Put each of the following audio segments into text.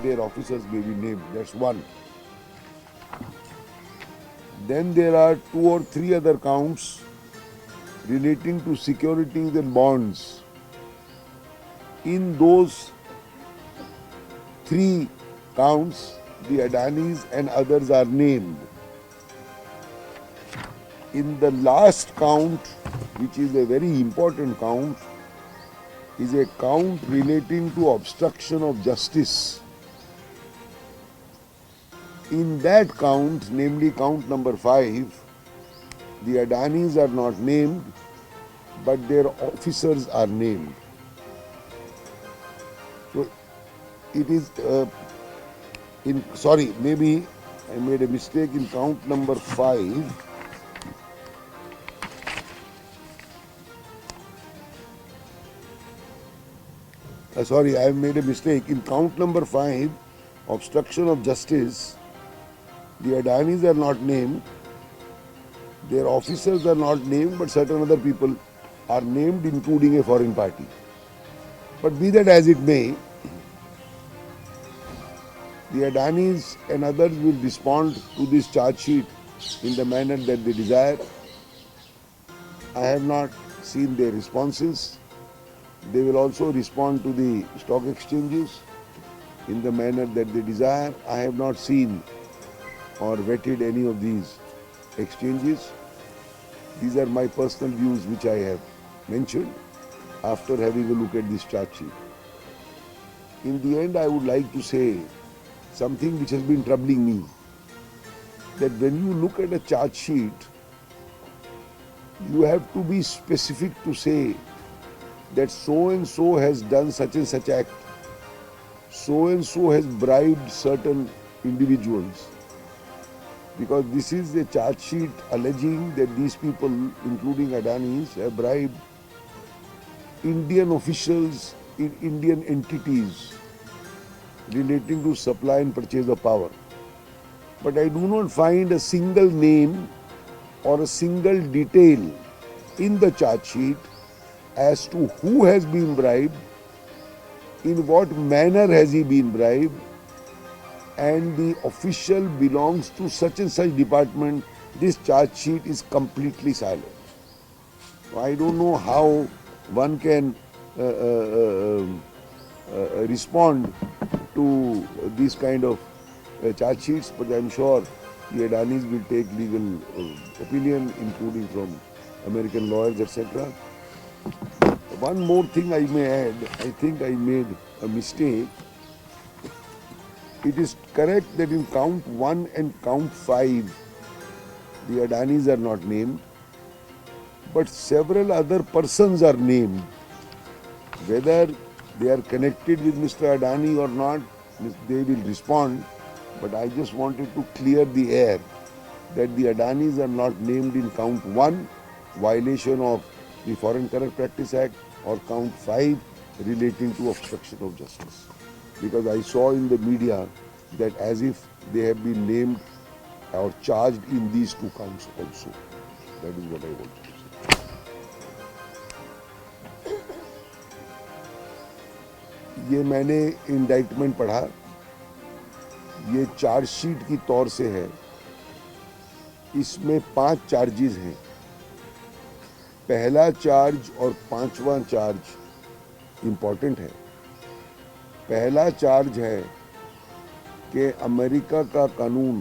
their officers may be named. That's one. Then there are 2 or 3 other counts relating to securities and bonds. In those 3 counts, the Adanis and others are named. In the last count, which is a very important count, is a count relating to obstruction of justice. In that count, namely count number 5, the Adanis are not named, but their officers are named. So it is, maybe I made a mistake in count number 5. I have made a mistake. In count number 5, obstruction of justice, the Adanis are not named, their officers are not named, but certain other people are named, including a foreign party. But be that as it may, the Adanis and others will respond to this charge sheet in the manner that they desire. I have not seen their responses. They will also respond to the stock exchanges in the manner that they desire. I have not seen or vetted any of these exchanges. These are my personal views which I have mentioned after having a look at this charge sheet. In the end, I would like to say something which has been troubling me, that when you look at a charge sheet, you have to be specific to say that so and so has done such and such act, so and so has bribed certain individuals, because this is a charge sheet alleging that these people, including Adanis, have bribed Indian officials in Indian entities relating to supply and purchase of power. But I do not find a single name or a single detail in the charge sheet as to who has been bribed, in what manner has he been bribed, and the official belongs to such and such department. This charge sheet is completely silent. I don't know how one can respond to these kind of charge sheets, but I am sure the Adanis will take legal opinion, including from American lawyers, etc. One more thing I may add, I think I made a mistake. It is correct that in count 1 and count 5, the Adanis are not named, but several other persons are named. Whether they are connected with Mr. Adani or not, they will respond, but I just wanted to clear the air that the Adanis are not named in count 1, violation of the Foreign Corrupt Practice Act, or count 5, relating to obstruction of justice. Because I saw in the media that as if they have been named or charged in these 2 counts also. That is what I wanted to say. ये मैंने indictment पढ़ा, ये chargesheet की तौर से है, इसमें 5 charges हैं। पहला चार्ज और 5वां चार्ज इम्पोर्टेंट है। पहला चार्ज है कि अमेरिका का कानून,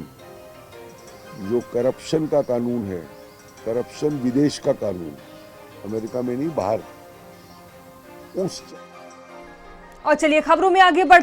जो करप्शन का कानून है, करप्शन विदेश का कानून, अमेरिका में नहीं बाहर, उस और चलिए खबरों में आगे बढ़